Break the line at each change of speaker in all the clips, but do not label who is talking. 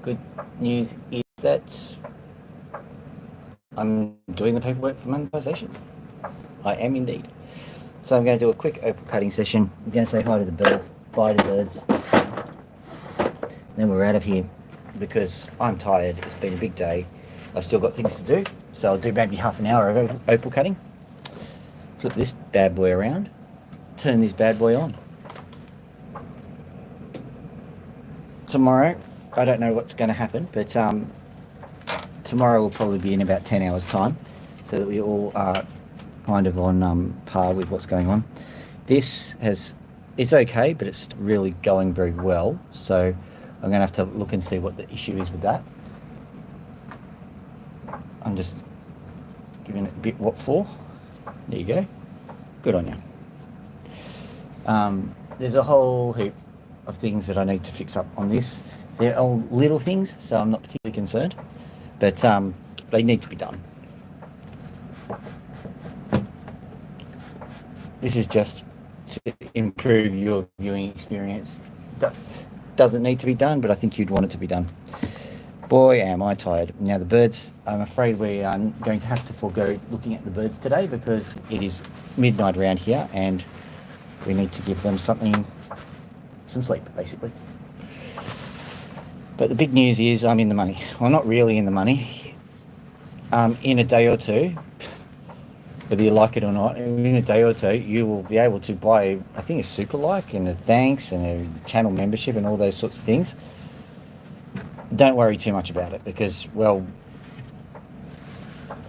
Good news is that I'm doing the paperwork for monetization. I am indeed. So I'm going to do a quick opal cutting session. I'm going to say hi to the birds, bye to the birds. Then we're out of here because I'm tired. It's been a big day. I've still got things to do. So I'll do maybe half an hour of opal cutting. Flip this bad boy around. Turn this bad boy on. Tomorrow, I don't know what's going to happen, but tomorrow will probably be in about 10 hours time, so that we all are kind of on par with what's going on. It's okay, but it's really going very well, so I'm going to have to look and see what the issue is with that. I'm just giving it a bit what for. There you go. Good on you. There's a whole heap of things that I need to fix up on this. They're all little things, so I'm not particularly concerned, but they need to be done. This is just to improve your viewing experience. Doesn't need to be done, but I think you'd want it to be done. Boy, am I tired. Now the birds, I'm afraid we are going to have to forego looking at the birds today because it is midnight around here and we need to give them some sleep, basically. But the big news is I'm in the money. Well, not really in the money. In a day or two, whether you like it or not, in a day or two, you will be able to buy, I think, a super like and a thanks and a channel membership and all those sorts of things. Don't worry too much about it because, well,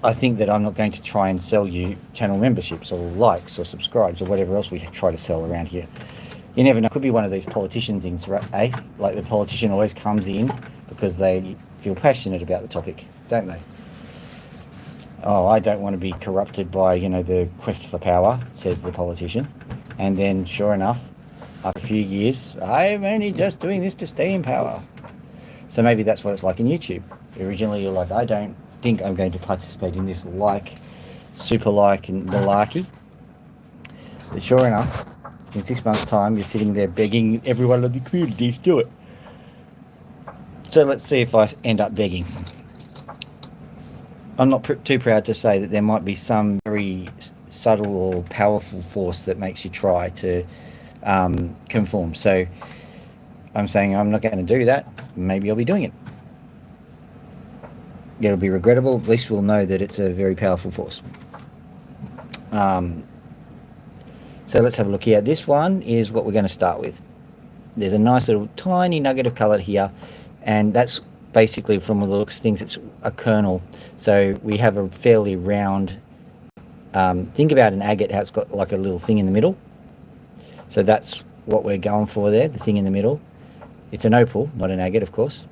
I think that I'm not going to try and sell you channel memberships or likes or subscribes or whatever else we try to sell around here. You never know. It could be one of these politician things, right? Eh? Like the politician always comes in because they feel passionate about the topic, don't they? Oh, I don't want to be corrupted by, the quest for power, says the politician. And then, sure enough, after a few years, I'm only just doing this to stay in power. So maybe that's what it's like in YouTube. Originally, you're like, I don't think I'm going to participate in this super like and malarkey. But sure enough, in 6 months' time, you're sitting there begging everyone in the community to do it. So let's see if I end up begging. I'm not too proud to say that there might be some very subtle or powerful force that makes you try to conform. So I'm saying I'm not going to do that. Maybe I'll be doing it. It'll be regrettable. At least we'll know that it's a very powerful force. So let's have a look here. This one is what we're going to start with. There's a nice little tiny nugget of colour here, and that's basically, from the looks of things, it's a kernel. So we have a fairly round, think about an agate, how it's got like a little thing in the middle. So that's what we're going for there, the thing in the middle. It's an opal, not an agate, of course.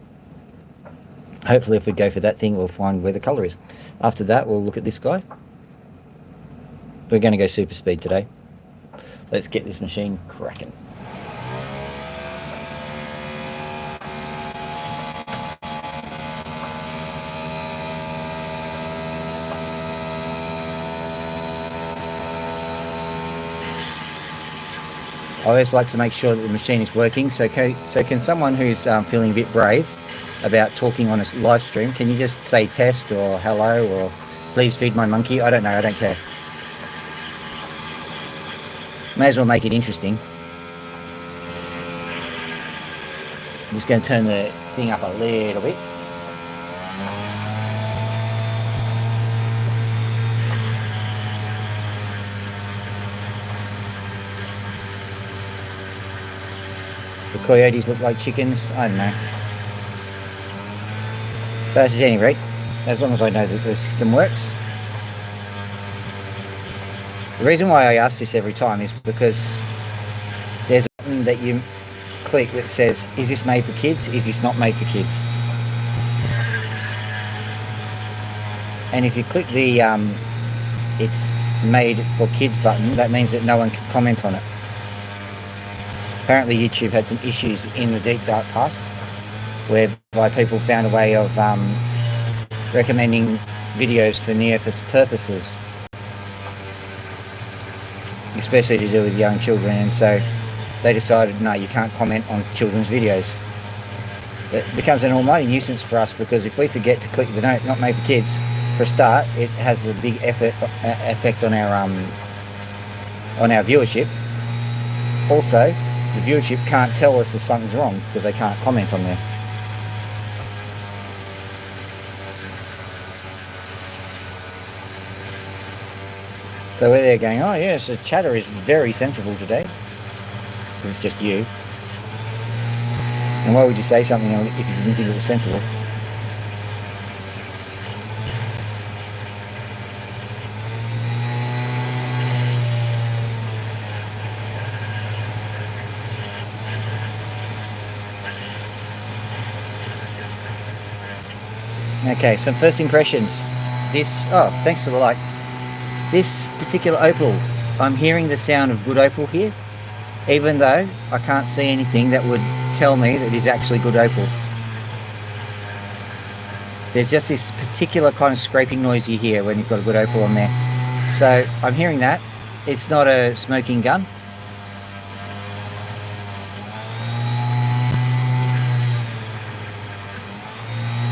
Hopefully if we go for that thing, we'll find where the colour is. After that, we'll look at this guy. We're going to go super speed today. Let's get this machine cracking. I always like to make sure that the machine is working. So can someone who's feeling a bit brave about talking on a live stream, can you just say test or hello or please feed my monkey? I don't know, I don't care. May as well make it interesting. I'm just going to turn the thing up a little bit. The coyotes look like chickens. I don't know. But at any rate, as long as I know that the system works. The reason why I ask this every time is because there's a button that you click that says, is this made for kids? Is this not made for kids? And if you click the it's made for kids button, that means that no one can comment on it. Apparently YouTube had some issues in the deep dark past whereby people found a way of recommending videos for near-miss purposes, especially to do with young children, and so they decided, no, you can't comment on children's videos. it becomes an almighty nuisance for us, because if we forget to click the note not made for kids for a start, it has a big effect on our viewership. Also, the viewership can't tell us if something's wrong because they can't comment on there. So where they're going, oh yes, the chatter is very sensible today, because it's just you. And why would you say something if you didn't think it was sensible? Okay, some first impressions. Thanks for the like. This particular opal, I'm hearing the sound of good opal here, even though I can't see anything that would tell me that it is actually good opal. There's just this particular kind of scraping noise you hear when you've got a good opal on there. So I'm hearing that. It's not a smoking gun.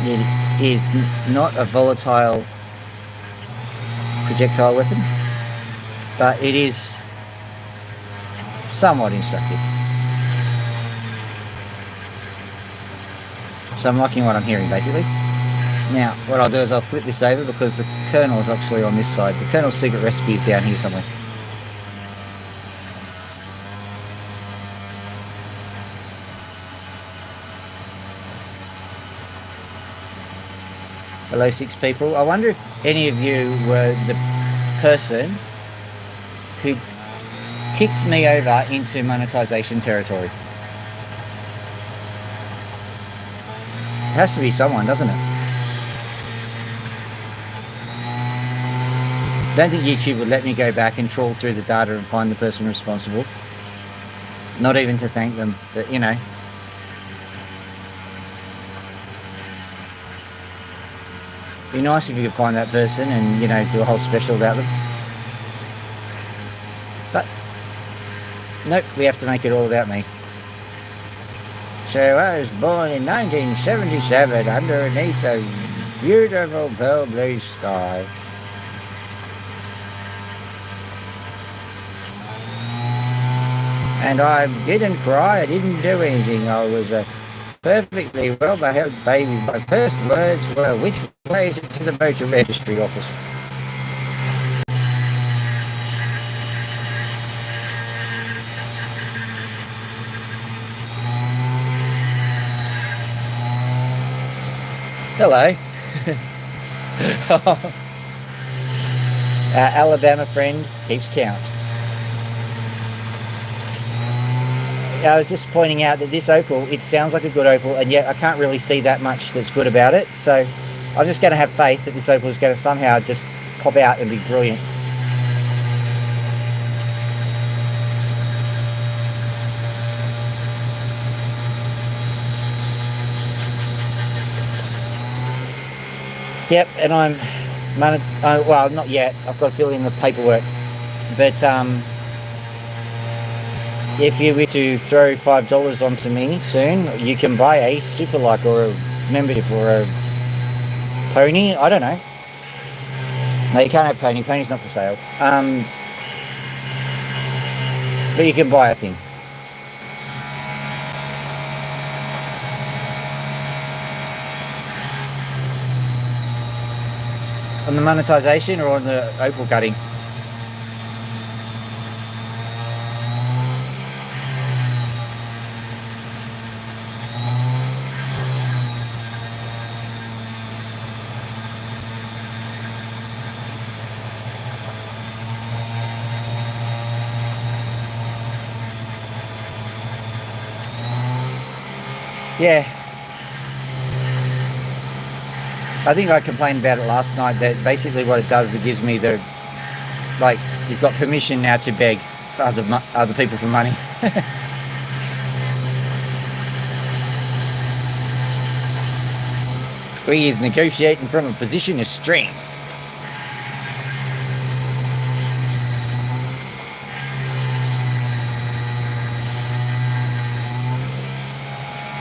It is not a volatile projectile weapon, but it is somewhat instructive. So I'm liking what I'm hearing, basically. Now, what I'll do is I'll flip this over, because the kernel is actually on this side. The kernel's secret recipe is down here somewhere. Hello, 6 people. I wonder if any of you were the person who ticked me over into monetization territory. It has to be someone, doesn't it? I don't think YouTube would let me go back and trawl through the data and find the person responsible. Not even to thank them, but you know. Be nice if you could find that person and, you know, do a whole special about them. But, nope, we have to make it all about me. So I was born in 1977 underneath a beautiful pale blue sky. And I didn't cry, I didn't do anything. I was a perfectly well-behaved baby. My first words were, which way is it to the motor registry office? Hello. Our Alabama friend keeps count. I was just pointing out that this opal, it sounds like a good opal, and yet I can't really see that much that's good about it. So I'm just going to have faith that this opal is going to somehow just pop out and be brilliant. Yep, and well, not yet. I've got to fill in the paperwork. But if you were to throw $5 onto me soon, you can buy a super like or a membership or a pony. I don't know. No, you can't have pony. Pony's not for sale. But you can buy a thing. On the monetization or on the opal cutting? Yeah. I think I complained about it last night, that basically what it does is it gives me the, like, you've got permission now to beg for other people for money. We is negotiating from a position of strength.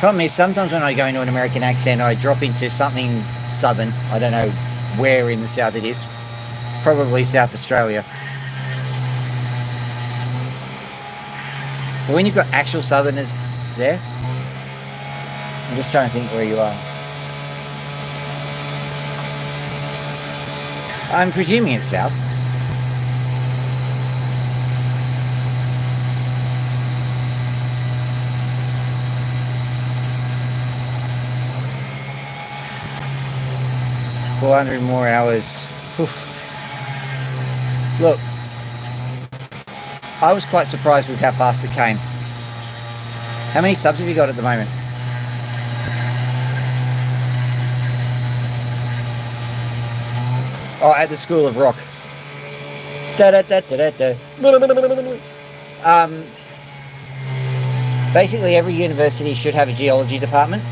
Problem is, sometimes when I go into an American accent, I drop into something southern. I don't know where in the south it is. Probably South Australia. But when you've got actual southerners there, I'm just trying to think where you are. I'm presuming it's south. $400 more hours. Oof. Look, I was quite surprised with how fast it came. How many subs have you got at the moment? Oh, at the School of Rock. Basically, every university should have a geology department.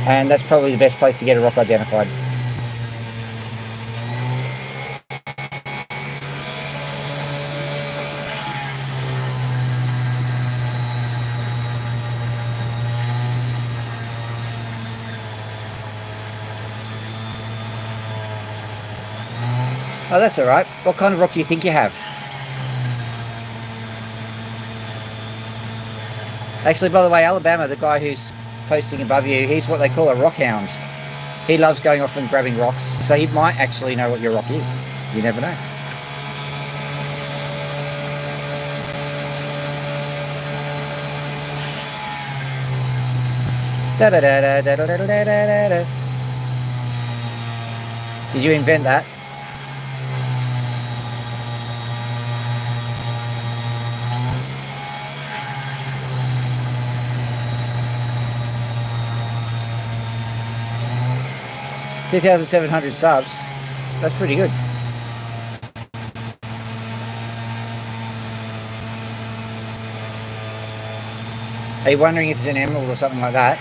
And that's probably the best place to get a rock identified. Oh, that's all right. What kind of rock do you think you have? Actually, by the way, Alabama, the guy who's posting above you, he's what they call a rock hound. He loves going off and grabbing rocks, so he might actually know what your rock is. You never know. Did you invent that? $2,700 subs. That's pretty good. Are you wondering if it's an emerald or something like that?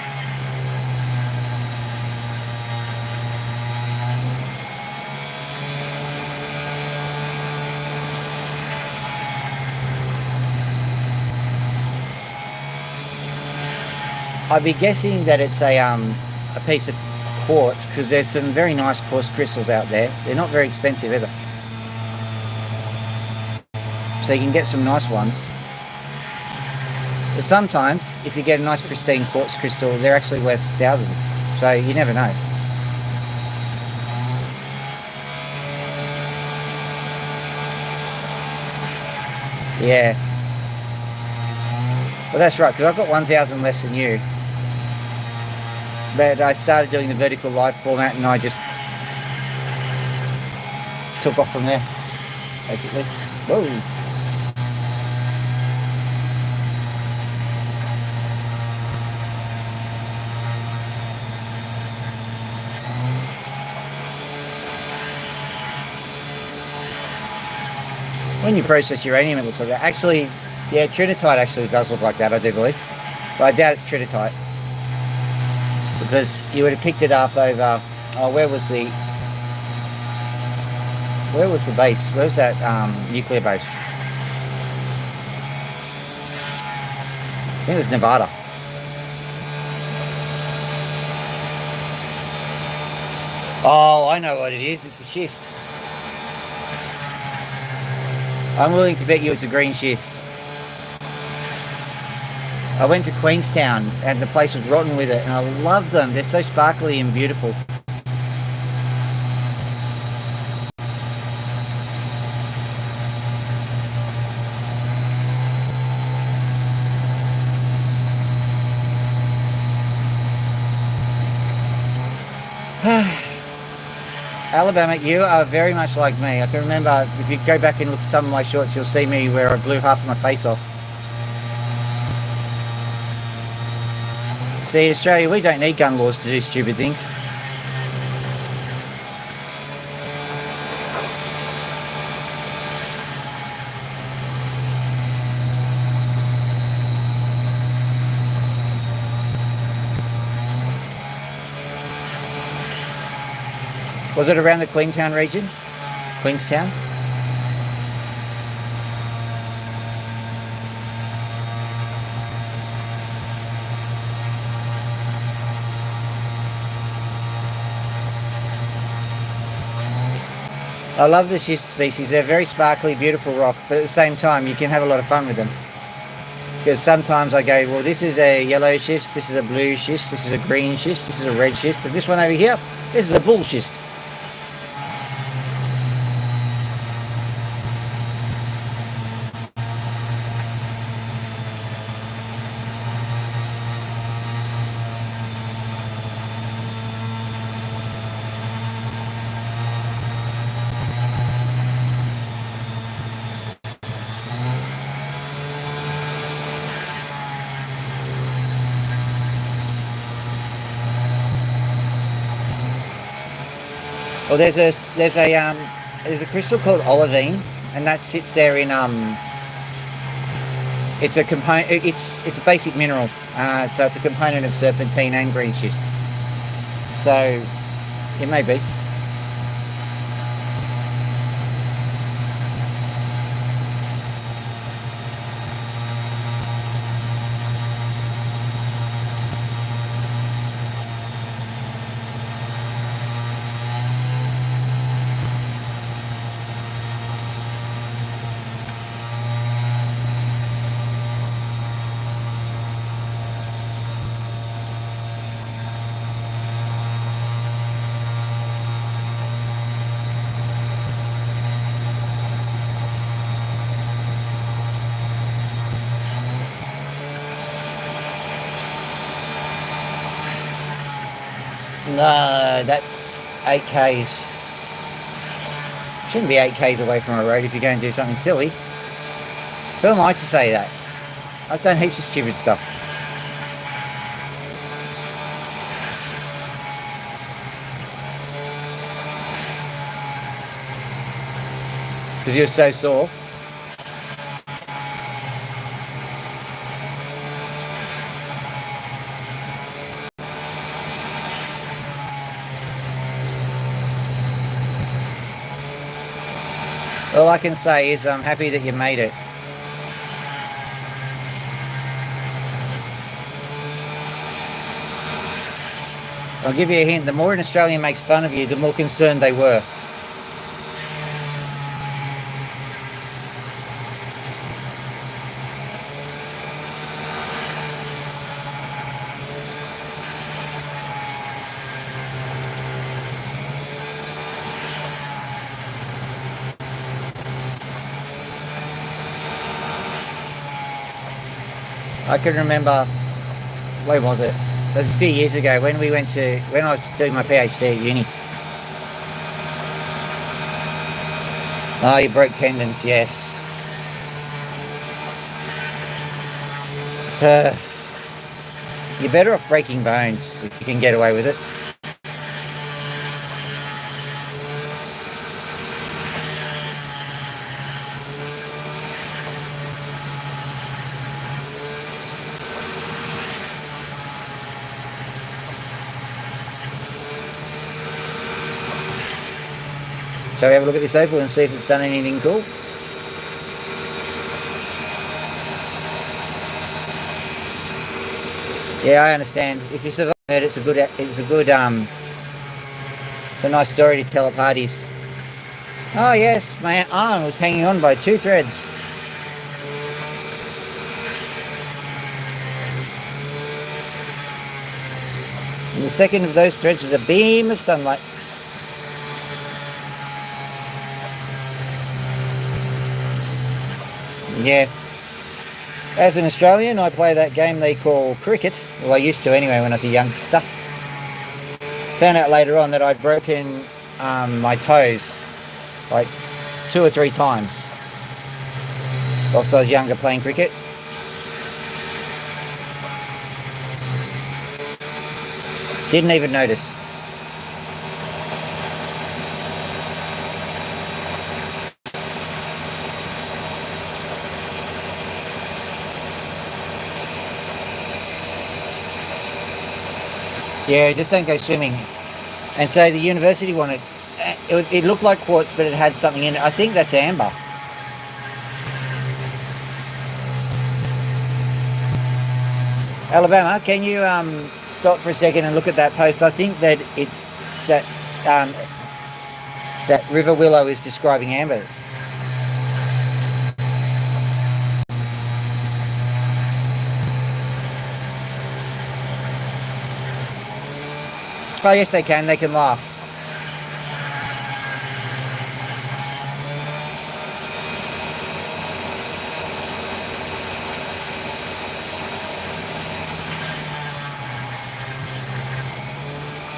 I'd be guessing that it's a piece of quartz, because there's some very nice quartz crystals out there. They're not very expensive either, so you can get some nice ones. But sometimes if you get a nice pristine quartz crystal, they're actually worth thousands, so you never know. Yeah, well that's right, because I've got 1,000 less than you. But I started doing the vertical live format and I just took off from there, basically. Whoa. When you process uranium, it looks like that. Actually, yeah, trinitite actually does look like that, I do believe. But I doubt it's trinitite, because you would have picked it up over, oh, where was the base? Where was that nuclear base? I think it was Nevada. Oh, I know what it is. It's a schist. I'm willing to bet you it's a green schist. I went to Queenstown and the place was rotten with it, and I love them. They're so sparkly and beautiful. Alabama, you are very much like me. I can remember, if you go back and look at some of my shorts, you'll see me where I blew half of my face off. See, in Australia, we don't need gun laws to do stupid things. Was it around the Queenstown region? Queenstown? I love the schist species. They're very sparkly, beautiful rock, but at the same time, you can have a lot of fun with them. Because sometimes I go, well, this is a yellow schist, this is a blue schist, this is a green schist, this is a red schist, and this one over here, this is a bull schist. Well, there's a crystal called olivine, and that sits there in it's a component. It's a basic mineral, so it's a component of serpentine and green schist. So it may be. No, that's 8Ks. Shouldn't be 8Ks away from a road if you're going to do something silly. Who am I to say that? I've done heaps of stupid stuff. Because you're so sore. All I can say is I'm happy that you made it. I'll give you a hint. The more an Australian makes fun of you, the more concerned they were. I can remember, when was it? It was a few years ago when I was doing my PhD at uni. Oh, you broke tendons, yes. You're better off breaking bones if you can get away with it. Shall we have a look at this opal and see if it's done anything cool? Yeah, I understand. If you survive it, it's a nice story to tell at parties. Oh yes, my arm was hanging on by 2 threads. And the second of those threads was a beam of sunlight. Yeah. As an Australian, I play that game they call cricket. Well, I used to anyway when I was a youngster. Found out later on that I'd broken my toes like 2 or 3 times whilst I was younger playing cricket. Didn't even notice. Yeah, just don't go swimming. And so the university wanted, it looked like quartz, but it had something in it. I think that's amber. Alabama, can you stop for a second and look at that post? I think that That river willow is describing amber. Oh yes, they can. They can laugh.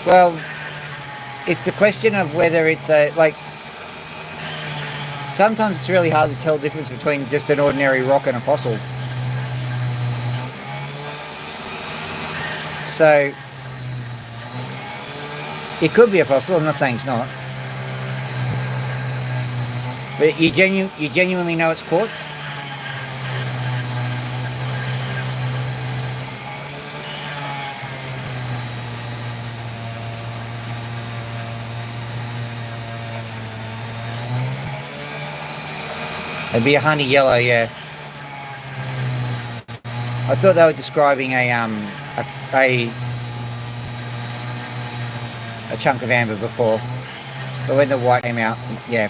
Well, it's the question of whether it's a, like, sometimes it's really hard to tell the difference between just an ordinary rock and a fossil. So, it could be a fossil, I'm not saying it's not. But you genuinely know it's quartz? It'd be a honey yellow, yeah. I thought they were describing a chunk of amber before, but when the white came out, yeah.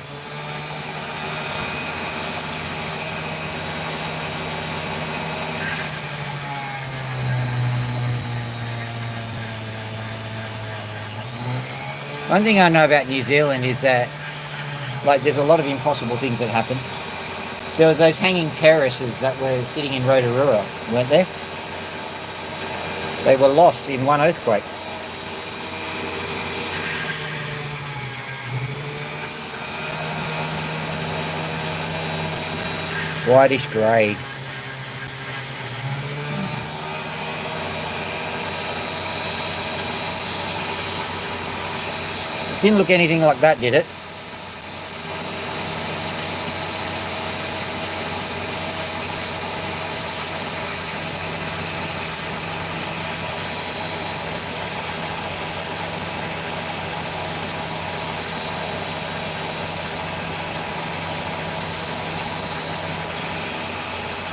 One thing I know about New Zealand is that, like, there's a lot of impossible things that happen. There was those hanging terraces that were sitting in Rotorua, weren't there? They were lost in one earthquake. Whitish grey. Didn't look anything like that, did it?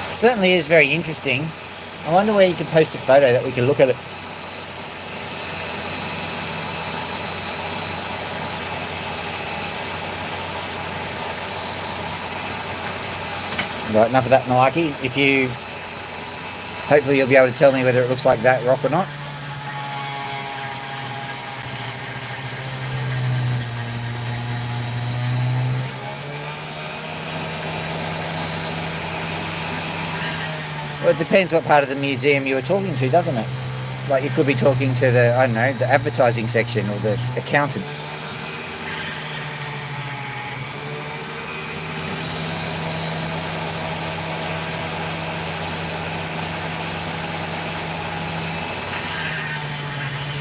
Certainly is very interesting. I wonder where you could post a photo that we can look at it. Right, enough of that malarkey. Hopefully you'll be able to tell me whether it looks like that rock or not. Well, it depends what part of the museum you were talking to, doesn't it? Like, you could be talking to the, I don't know, the advertising section or the accountants.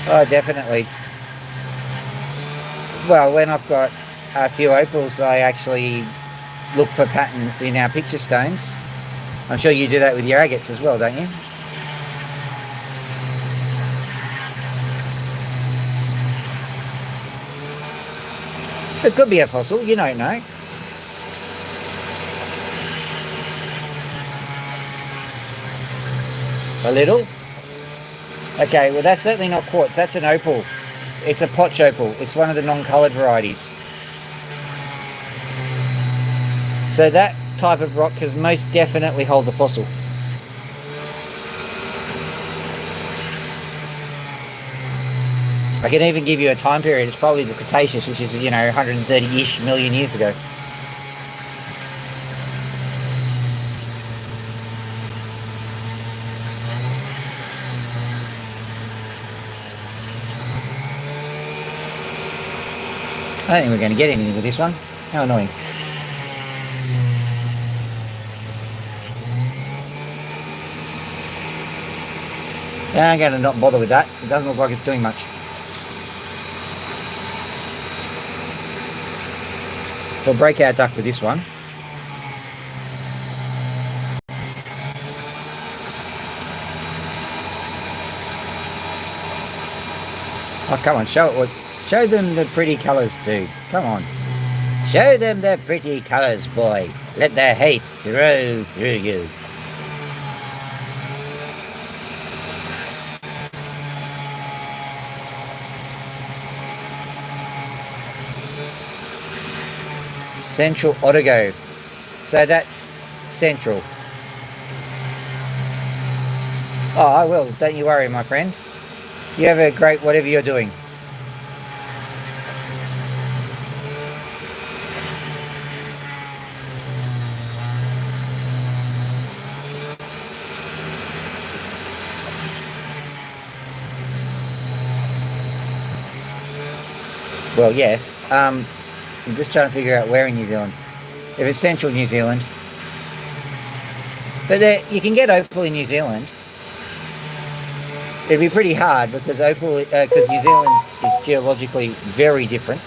Oh, definitely. Well, when I've got a few opals, I actually look for patterns in our picture stones. I'm sure you do that with your agates as well, don't you? It could be a fossil, you don't know. A little? Okay, well that's certainly not quartz, that's an opal. It's a potch opal, it's one of the non-coloured varieties. So that type of rock can most definitely hold a fossil. I can even give you a time period. It's probably the Cretaceous, which is, 130-ish million years ago. I don't think we're going to get anything with this one. How annoying. Yeah, I'm going to not bother with that. It doesn't look like it's doing much. We'll break our duck with this one. Oh, come on, show them the pretty colours, dude. Come on. Show them the pretty colours, boy. Let their hate grow through you. Central Otago. So that's central. Oh, I will. Don't you worry, my friend. You have a great whatever you're doing. Well, yes. I'm just trying to figure out where in New Zealand. If it's central New Zealand. But there, you can get opal in New Zealand. It'd be pretty hard because opal, because New Zealand is geologically very different.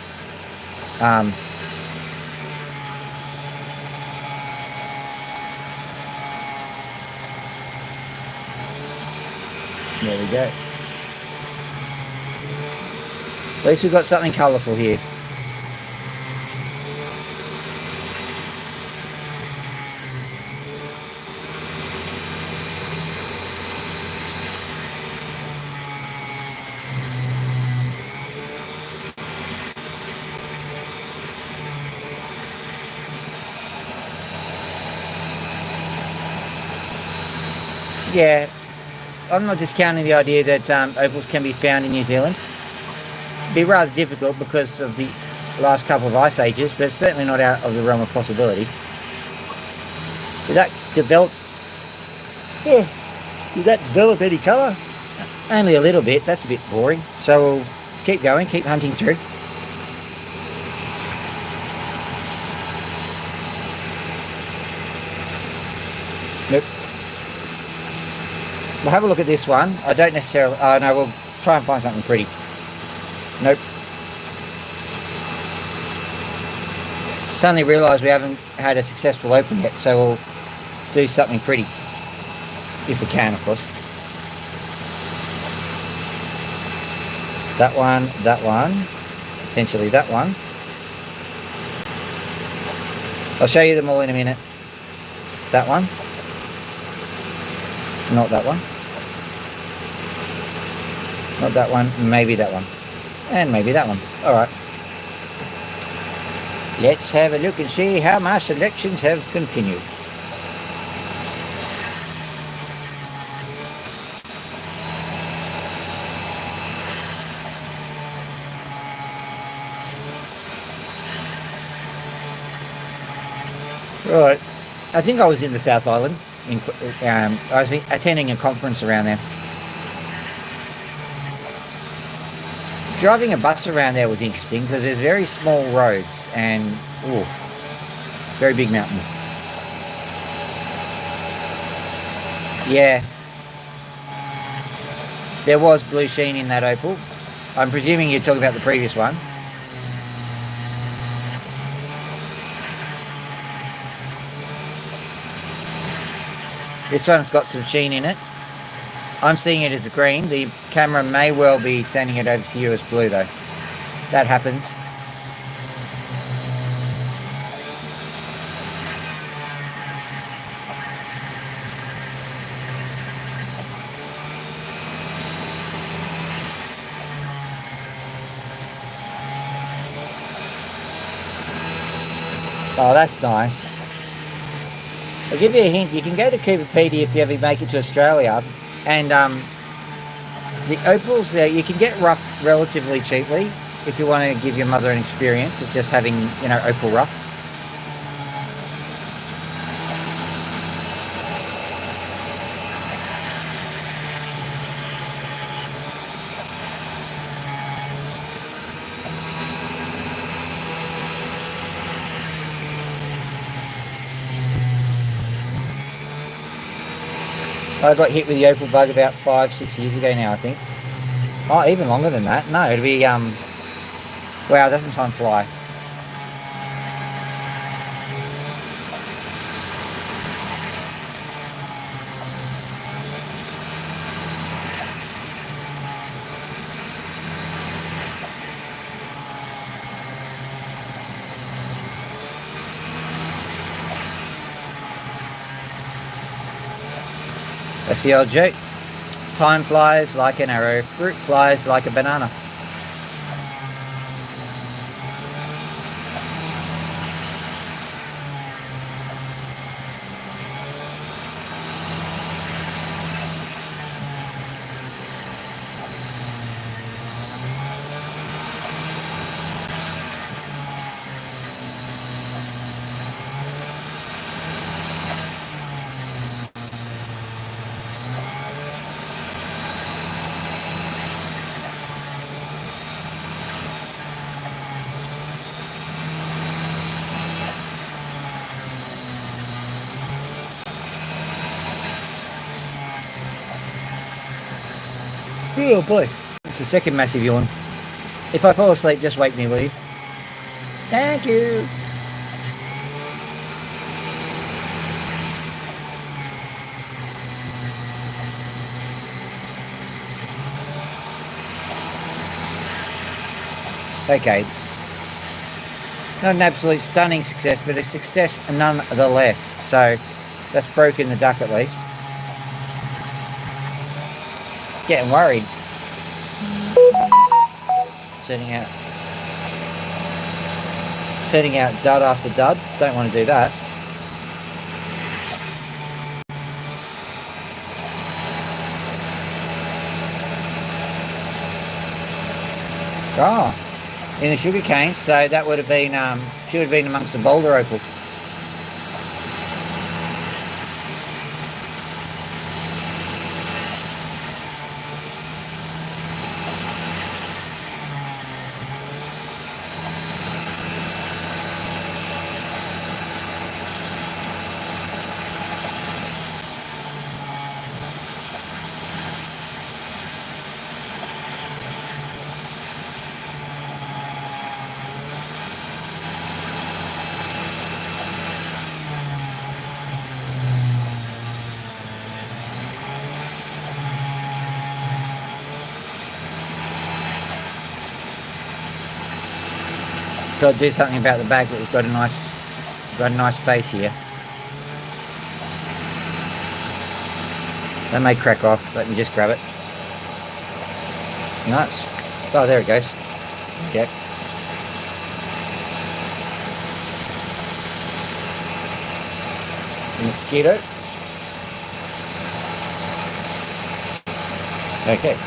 There we go. At least we've got something colourful here. Yeah, I'm not discounting the idea that opals can be found in New Zealand. It'd be rather difficult because of the last couple of ice ages, but it's certainly not out of the realm of possibility. Did that develop? Yeah. Did that develop any colour? Only a little bit. That's a bit boring. So we'll keep going, keep hunting through. Nope. We'll have a look at this one. I don't necessarily... Oh, no, we'll try and find something pretty. Nope. Suddenly realised we haven't had a successful open yet, so we'll do something pretty. If we can, of course. That one, potentially that one. I'll show you them all in a minute. That one. Not that one. Not that one, maybe that one. And maybe that one. Alright. Let's have a look and see how my selections have continued. Right. I think I was in the South Island. I was attending a conference around there. Driving a bus around there was interesting because there's very small roads and very big mountains. Yeah. There was blue sheen in that opal. I'm presuming you're talking about the previous one. This one's got some sheen in it. I'm seeing it as a green. The camera may well be sending it over to you as blue though. That happens. Oh, that's nice. I'll give you a hint. You can go to Cooperpedia if you ever make it to Australia, and the opals there you can get rough relatively cheaply if you want to give your mother an experience of just having, you know, opal rough. I got hit with the opal bug about 5-6 years ago now, I think. Oh, even longer than that. No, it'll be, wow, doesn't time fly? That's the old joke. Time flies like an arrow, fruit flies like a banana. Oh boy. It's the second massive yawn. If I fall asleep, just wake me, will you? Thank you. Okay. Not an absolute stunning success, but a success nonetheless. So that's broken the duck at least. Getting worried. Setting out dud after dud. Don't want to do that. Oh, in the sugar cane. So that would have been she would have been amongst the Boulder Opal. Got to do something about the bag, but we've got a nice face here. That may crack off. Let me just grab it. Nuts. Oh, there it goes. Okay. Mosquito. Okay.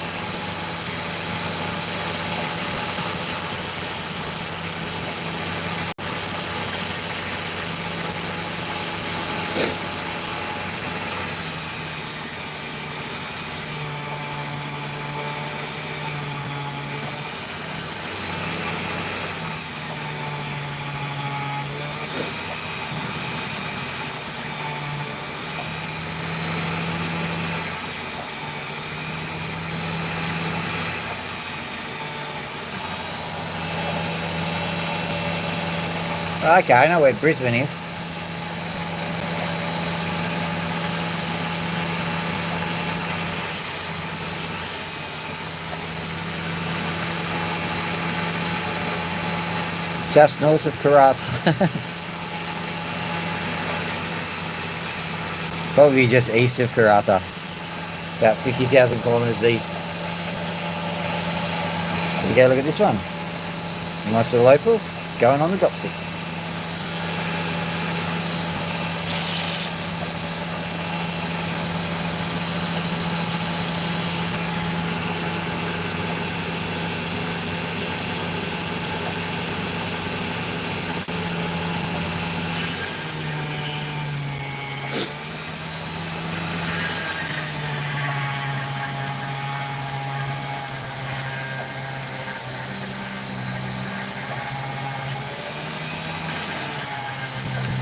Okay, I know where Brisbane is. Just north of Karratha. Probably just east of Karratha. About 50,000 kilometres east. Here we go, look at this one. Nice little opal going on the dopstick.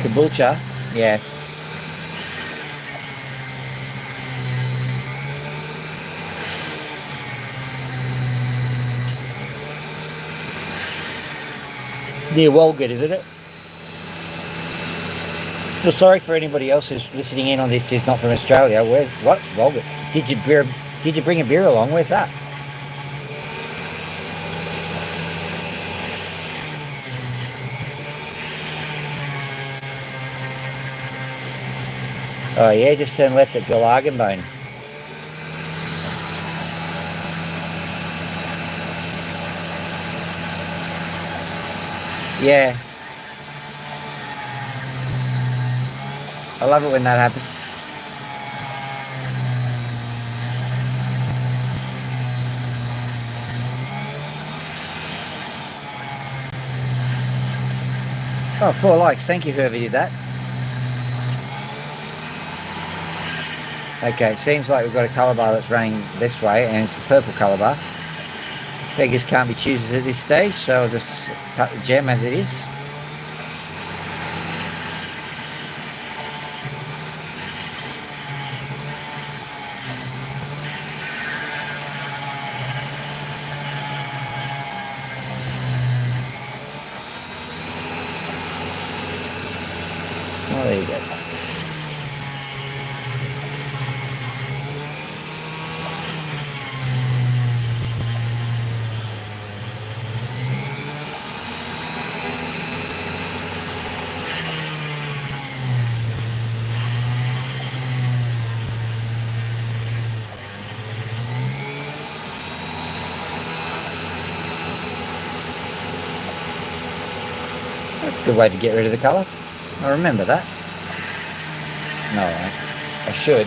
Caboolture, yeah. Near Walgett, isn't it? Feel sorry for anybody else who's listening in on this who's not from Australia. What? Walgett? Did you bring a beer along? Where's that? Oh yeah, just turn left at Geological. Yeah. I love it when that happens. Oh, 4 likes. Thank you, whoever did that. Okay, it seems like we've got a colour bar that's running this way, and it's the purple colour bar. Beggars can't be choosers at this stage, so I'll just cut the gem as it is. there you go. That's a good way to get rid of the colour. I remember that. No, I won't. I should.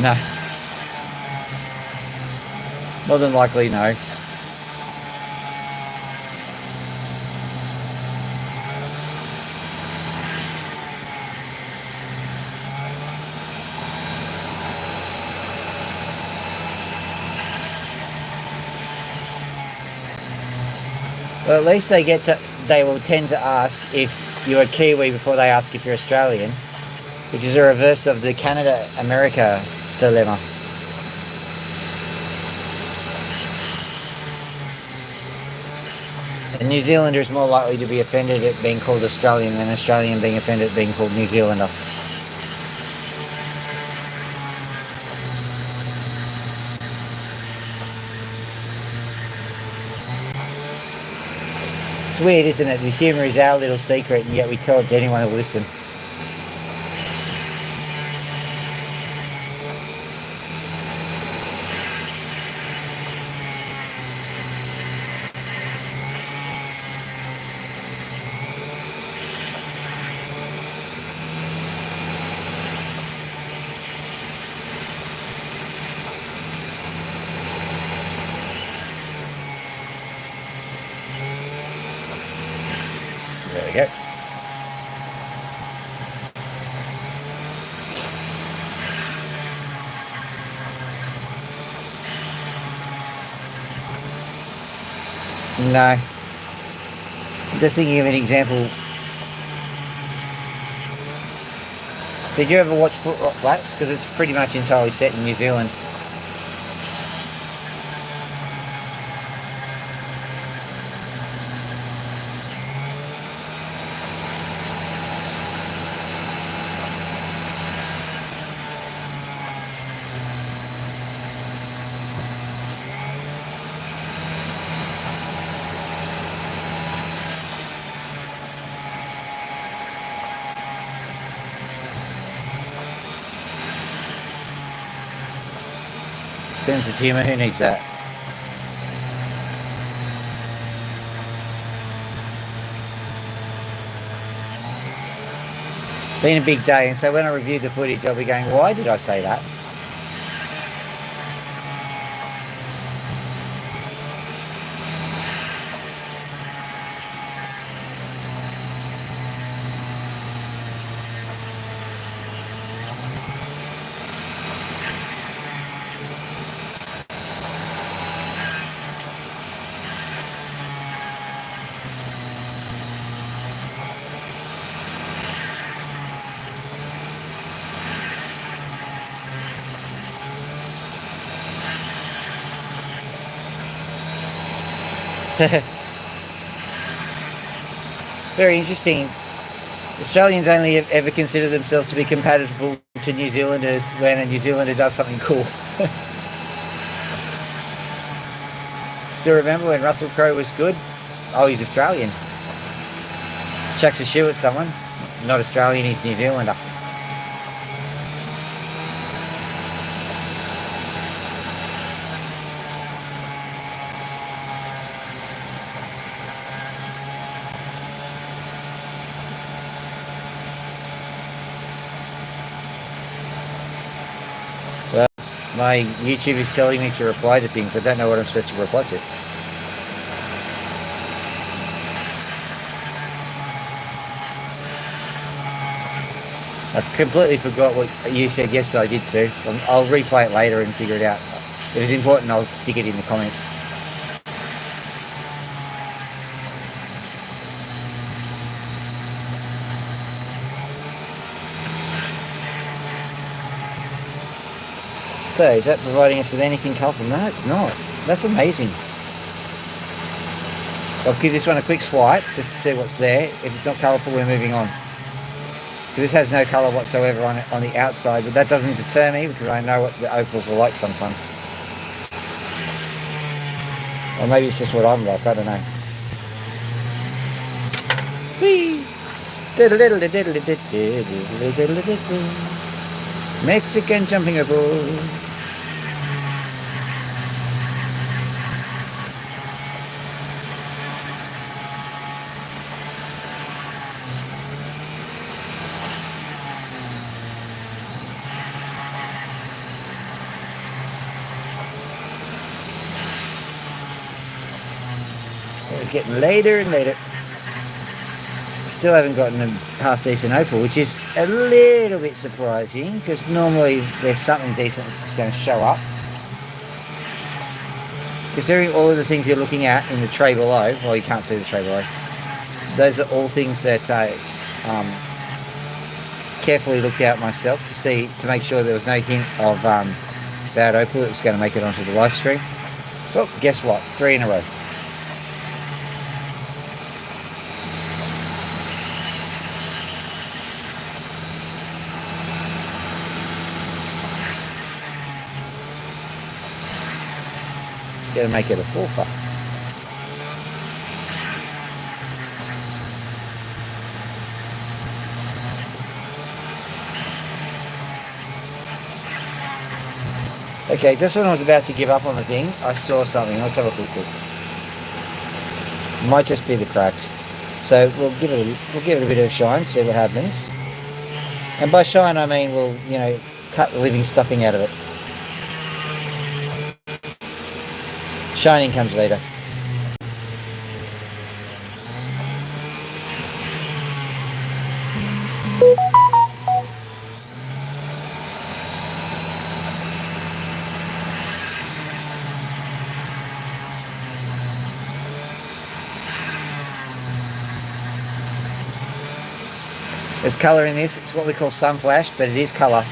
No. More than likely, no. Well, at least they will tend to ask if you're a Kiwi before they ask if you're Australian, which is a reverse of the Canada-America dilemma. A New Zealander is more likely to be offended at being called Australian than Australian being offended at being called New Zealander. It's weird, isn't it? The humour is our little secret, and yet we tell it to anyone who will listen. There we go. No. I'm just thinking of an example. Did you ever watch Foot Rot Flats? Because it's pretty much entirely set in New Zealand. Sense of humour, who needs that? Been a big day, and so when I reviewed the footage, I'll be going, why did I say that? Very interesting. Australians only ever consider themselves to be compatible to New Zealanders when a New Zealander does something cool. So remember when Russell Crowe was good? Oh, he's Australian. Chucks a shoe at someone. Not Australian, he's New Zealander. Well, my YouTube is telling me to reply to things. I don't know what I'm supposed to reply to. I completely forgot what you said yesterday. I did too. I'll replay it later and figure it out. If it's important, I'll stick it in the comments. So, is that providing us with anything colourful? No, it's not. That's amazing. I'll give this one a quick swipe just to see what's there. If it's not colourful, we're moving on. This has no colour whatsoever on the outside, but that doesn't deter me because I know what the opals are like sometimes. Or maybe it's just what I'm like, I don't know. Whee! Mexican jumping opal. It's getting later and later. Still haven't gotten a half decent opal, which is a little bit surprising because normally there's something decent that's just going to show up. Considering all of the things you're looking at in the tray below, well, you can't see the tray below. Those are all things that I carefully looked out myself to make sure there was no hint of bad opal that was going to make it onto the live stream. Well, guess what? 3 in a row. Gotta make it a 4-fer. Okay, just when I was about to give up on the thing, I saw something. Let's have a quick look. It might just be the cracks. So we'll give it a bit of shine, see what happens. And by shine I mean we'll, cut the living stuffing out of it. Shining comes later. There's colour in this. It's what we call sun flash, but it is colour.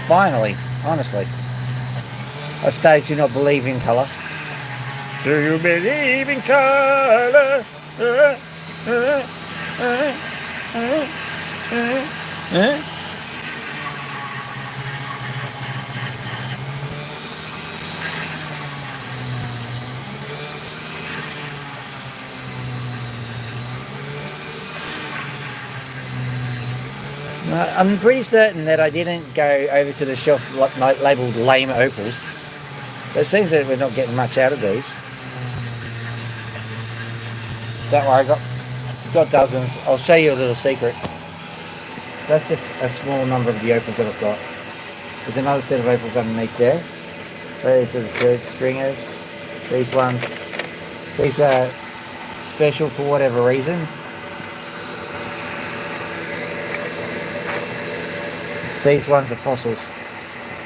Finally, honestly. I started to not believe in colour. Do you believe in color? I'm pretty certain that I didn't go over to the shelf labelled lame opals. But it seems that we're not getting much out of these. Don't worry, I got dozens. I'll show you a little secret. That's just a small number of the opals that I've got. There's another set of opals underneath there. These are the third stringers. These ones. These are special for whatever reason. These ones are fossils.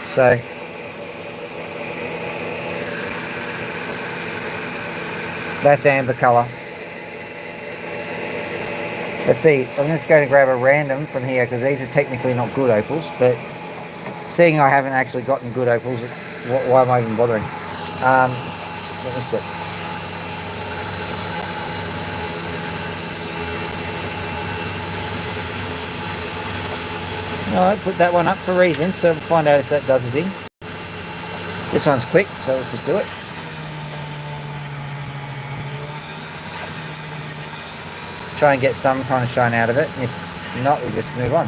So that's amber colour. Let's see, I'm just going to grab a random from here because these are technically not good opals, but seeing I haven't actually gotten good opals, why am I even bothering? Let me see. Alright, put that one up for a reason, so we'll find out if that does a thing. This one's quick, so let's just do it. Try and get some kind of shine out of it, and if not, we'll just move on.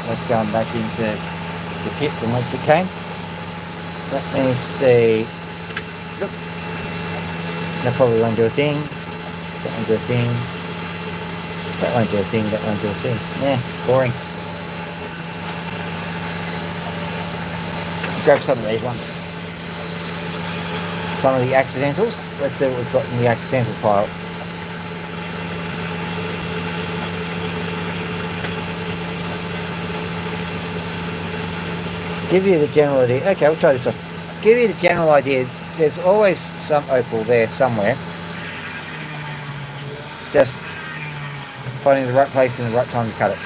Let's go back into the pit from whence it came. Let me see. Look. That probably won't do a thing. That won't do a thing. That won't do a thing, that won't do a thing. Yeah, boring. Grab some of these ones. Some of the accidentals. Let's see what we've got in the accidental pile. Give you the general idea. Okay, we'll try this one. give you the general idea, there's always some opal there somewhere. It's just finding the right place and the right time to cut it.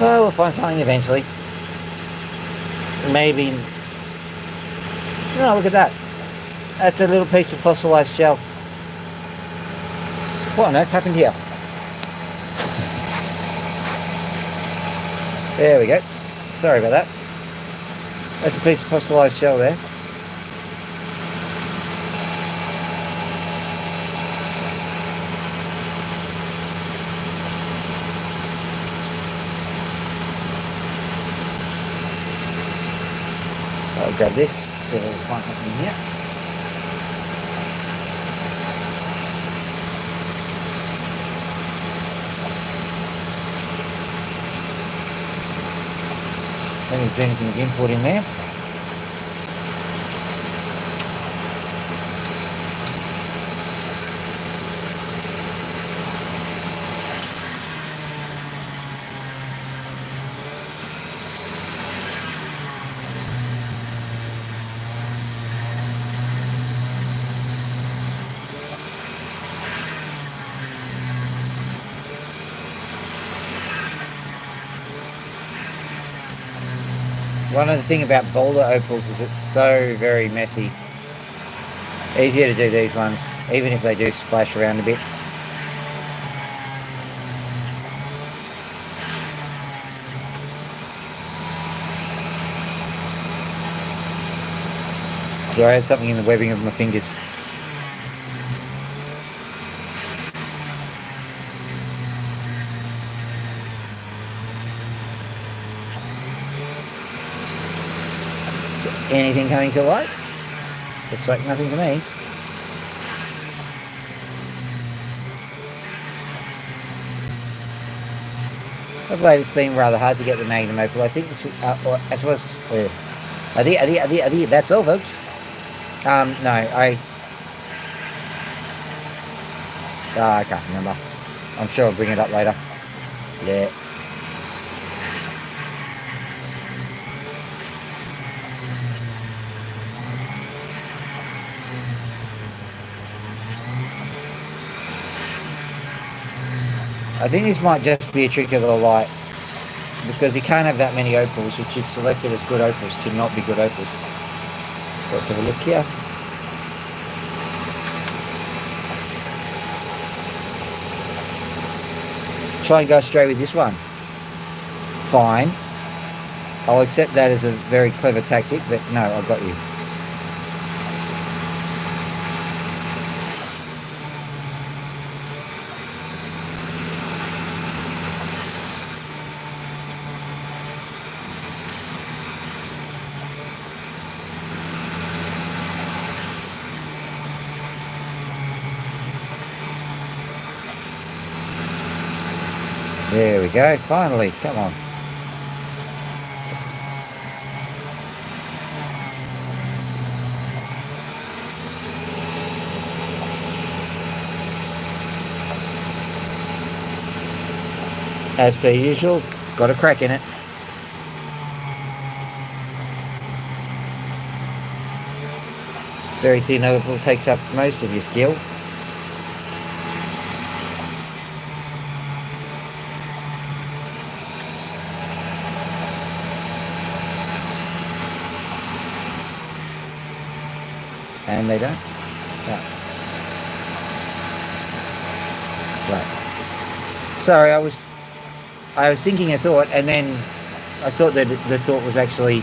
Well, we'll find something eventually. Maybe. No, look at that. That's a little piece of fossilized shell. What on earth happened here? There we go. Sorry about that. That's a piece of fossilized shell there. I'll grab this, see if I can find something here. I don't think there's anything again put in there. One of the things about Boulder opals is it's so very messy. Easier to do these ones, even if they do splash around a bit. So I had something in the webbing of my fingers. Anything coming to light? Looks like nothing to me. Of late, it's been rather hard to get the Magnum Opal. I think this, as well as that's all, folks. No, I can't remember. I'm sure I'll bring it up later. Yeah. I think this might just be a trick of the light, because you can't have that many opals which you've selected as good opals to not be good opals. So let's have a look here. Try and go straight with this one. Fine. I'll accept that as a very clever tactic, but no, I've got you. There we go, finally, come on. As per usual, got a crack in it. Very thin opal takes up most of your skill. And they don't? No. Right. Sorry, I was thinking a thought, and then I thought that the thought was actually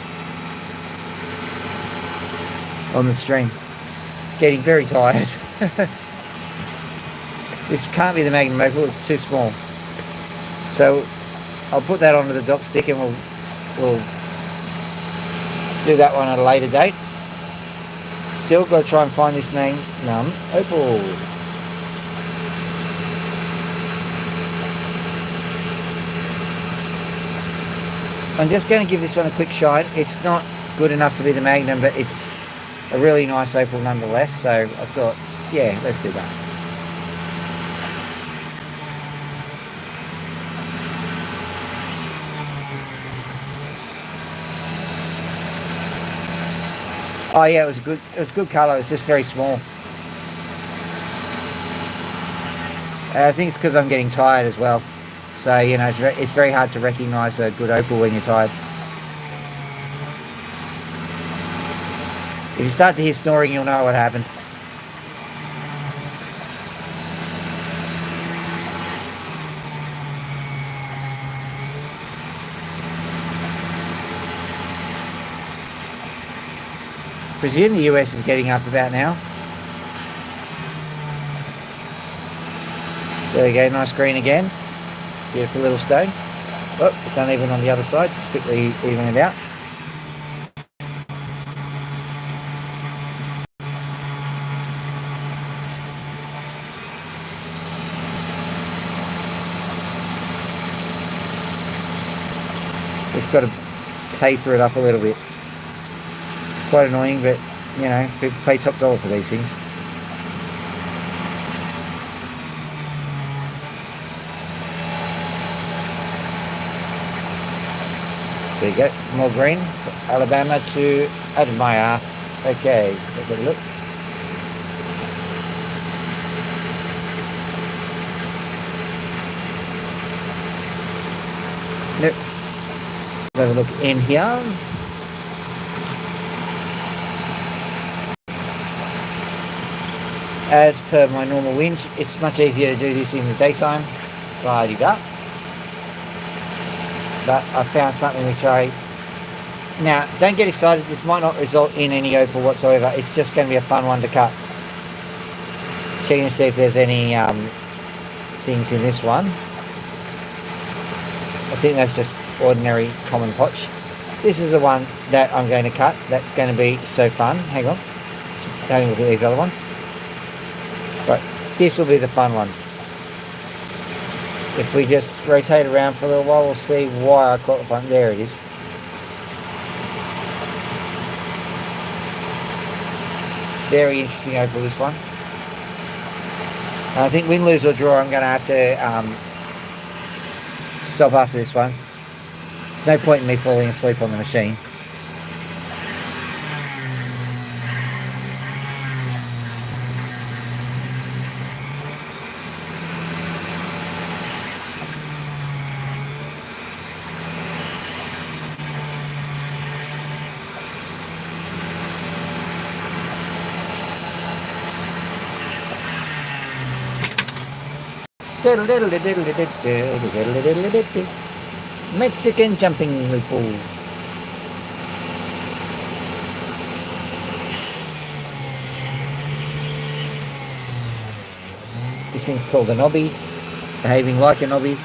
on the stream. Getting very tired. This can't be the Magnum Opal, it's too small. So I'll put that onto the dop stick and we'll do that one at a later date. Still got to try and find this Magnum Opal. I'm just going to give this one a quick shine. It's not good enough to be the Magnum, but it's a really nice opal nonetheless. So I thought, yeah, let's do that. Oh yeah, it was a good colour. It was just very small. I think it's because I'm getting tired as well. So, you know, it's very hard to recognise a good opal when you're tired. If you start to hear snoring, you'll know what happened. Presume the US is getting up about now. There we go, nice green again. Beautiful little stone. Oh, it's uneven on the other side, just quickly even it out. Just got to taper it up a little bit. Quite annoying, but you know, people pay top dollar for these things. There you go, more green, Alabama to Admire. Okay, let's have a look. Nope. Let's have a look in here. As per my normal winch, it's much easier to do this in the daytime. Blah-de-da. But I found something which now, don't get excited, this might not result in any opal whatsoever, it's just going to be a fun one to cut. Checking to see if there's any things in this one. I think that's just ordinary common potch. This is the one that I'm going to cut, that's going to be so fun. Hang on, don't look at these other ones. Right, this will be the fun one. If we just rotate around for a little while, we'll see why I caught the front. There it is. Very interesting opal, this one. I think win, lose or draw, I'm going to have to stop after this one. No point in me falling asleep on the machine. Mexican jumping pool. This thing's called a knobby, behaving like a knobby.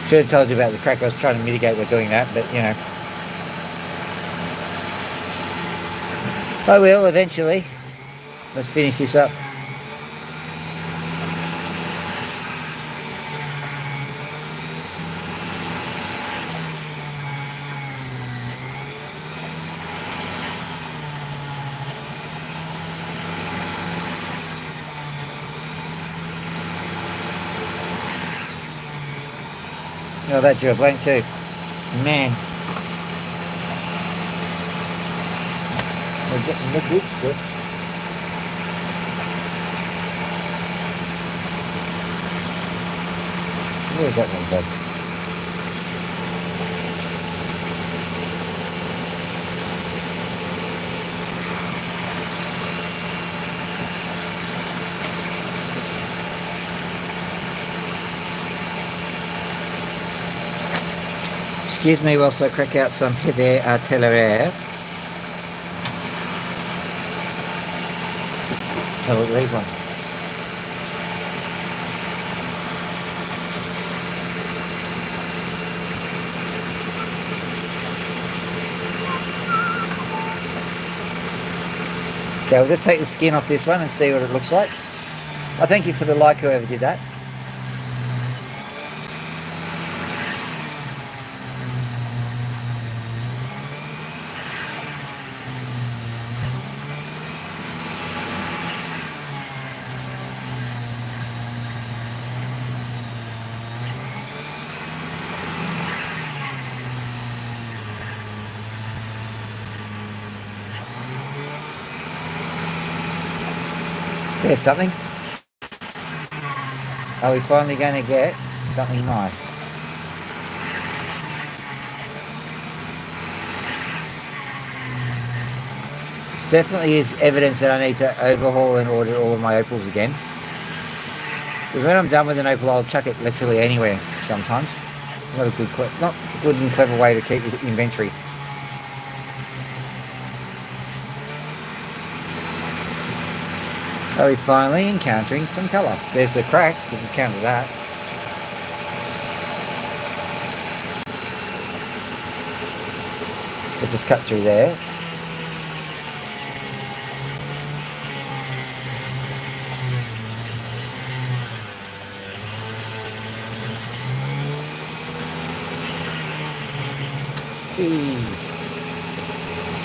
Should have told you about the crack. I was trying to mitigate by doing that, but you know. I will eventually. Let's finish this up. Oh, that drew a blank too. Man. We're getting the good stuff. Where's that one bud? Excuse me whilst I crack out some Heather Artillerie. Have a look at these ones. Okay, we'll just take the skin off this one and see what it looks like. I thank you for the like, whoever did that. There's something. Are we finally going to get something nice? It definitely is evidence that I need to overhaul and audit all of my opals again. Because when I'm done with an opal, I'll chuck it literally anywhere sometimes. Not a good and clever way to keep your inventory. Are we finally encountering some colour? There's a crack, we can counter that. We'll just cut through there.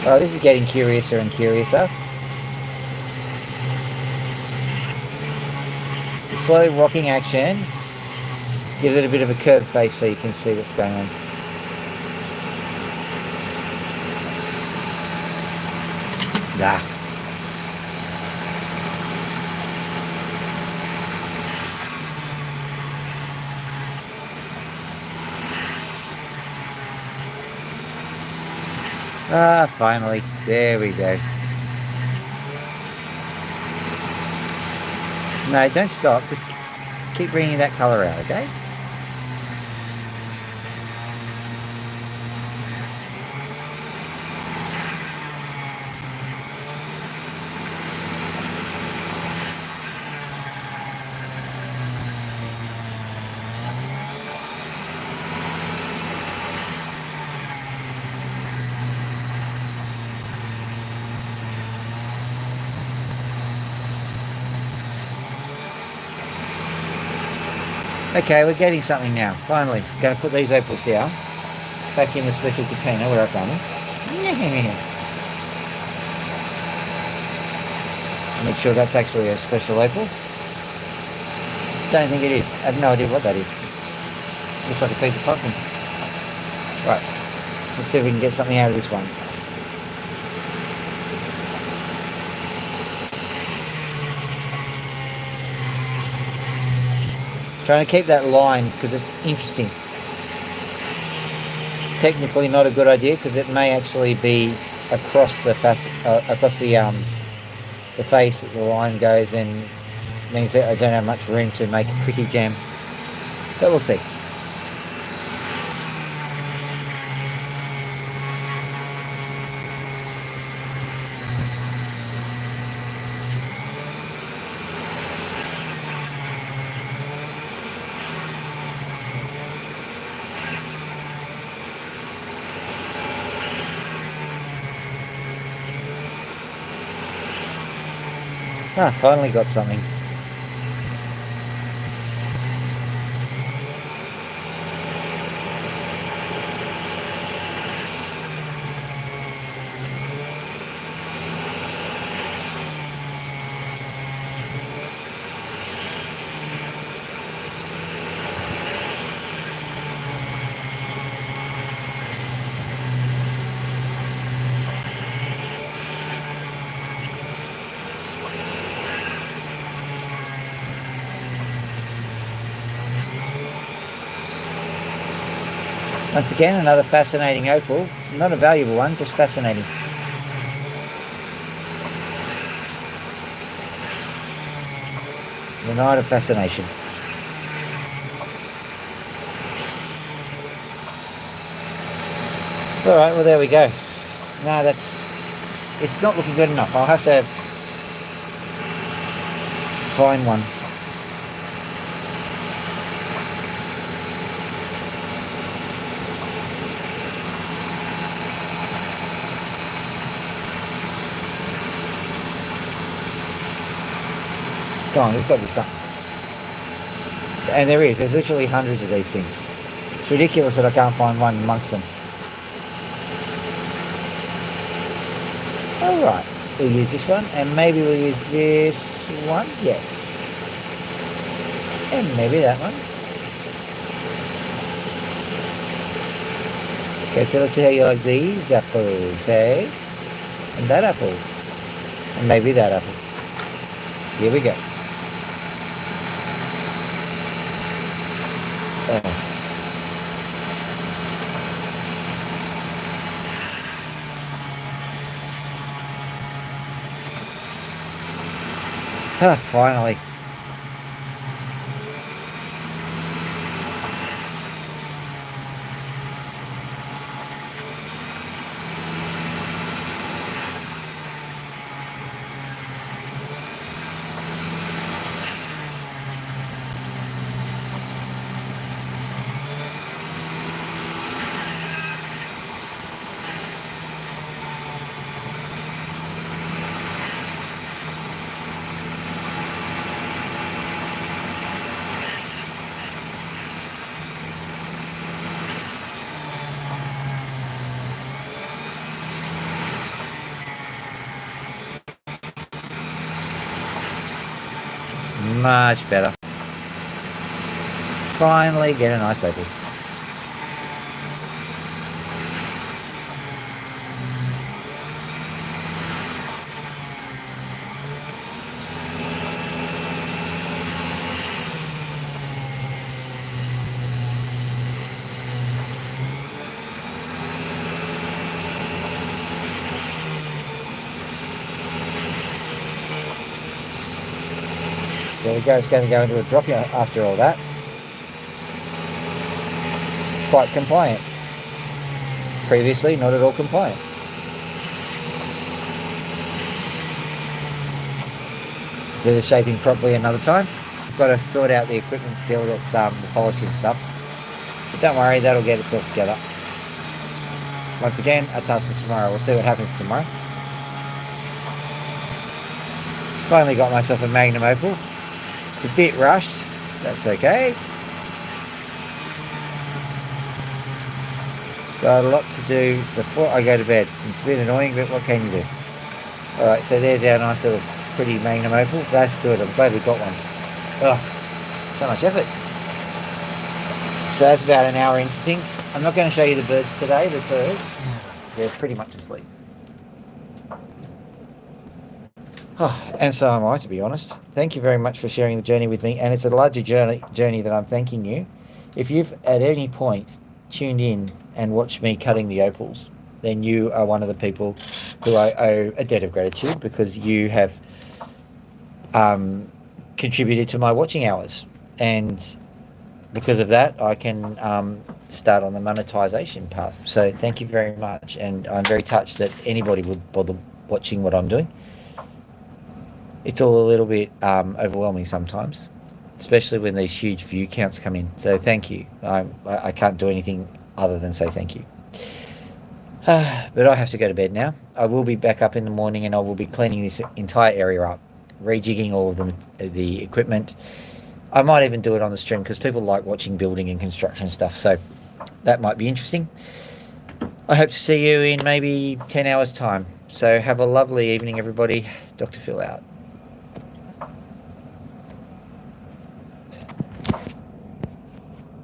Oh, this is getting curiouser and curiouser. Slow rocking action. Give it a bit of a curved face so you can see what's going on. Finally. There we go. No, don't stop. Just keep bringing that colour out, okay? Okay, we're getting something now. Finally, I'm going to put these opals down, back in the special container where I found them. Make sure that's actually a special opal. Don't think it is. I have no idea what that is. Looks like a piece of pumpkin. Right, let's see if we can get something out of this one. Trying to keep that line because it's interesting. Technically not a good idea because it may actually be across the face that the line goes, and means that I don't have much room to make a pretty gem. But we'll see. Finally got something. Once again, another fascinating opal. Not a valuable one, just fascinating. The night of fascination. All right, well, there we go. No, it's not looking good enough. I'll have to find one. Come on, there's got to be something. And there is. There's literally hundreds of these things. It's ridiculous that I can't find one amongst them. Alright, we'll use this one, and maybe we'll use this one. Yes. And maybe that one. Okay, so let's see how you like these apples, hey? And that apple. And maybe that apple. Here we go. Finally. Much better. Finally get a nice opal. There we go, it's going to go into a drop after all that. Quite compliant. Previously, not at all compliant. Do the shaping properly another time. I've got to sort out the equipment still, that's the polishing stuff. But don't worry, that'll get itself together. Once again, a task for tomorrow. We'll see what happens tomorrow. Finally got myself a Magnum Opal. It's a bit rushed, that's okay. Got a lot to do before I go to bed. It's a bit annoying, but what can you do? Alright, so there's our nice little pretty Magnum Opal. That's good, I'm glad we got one. Oh, so much effort. So that's about an hour into things. I'm not going to show you the birds today because they're pretty much asleep. Oh, and so am I, to be honest. Thank you very much for sharing the journey with me, and it's a larger journey that I'm thanking you. If you've at any point tuned in and watched me cutting the opals, then you are one of the people who I owe a debt of gratitude, because you have contributed to my watching hours, and because of that I can start on the monetization path. So thank you very much, and I'm very touched that anybody would bother watching what I'm doing. It's all a little bit overwhelming sometimes, especially when these huge view counts come in. So thank you. I can't do anything other than say thank you. But I have to go to bed now. I will be back up in the morning, and I will be cleaning this entire area up, rejigging all of the equipment. I might even do it on the stream because people like watching building and construction stuff. So that might be interesting. I hope to see you in maybe 10 hours time. So have a lovely evening, everybody. Dr. Phil out.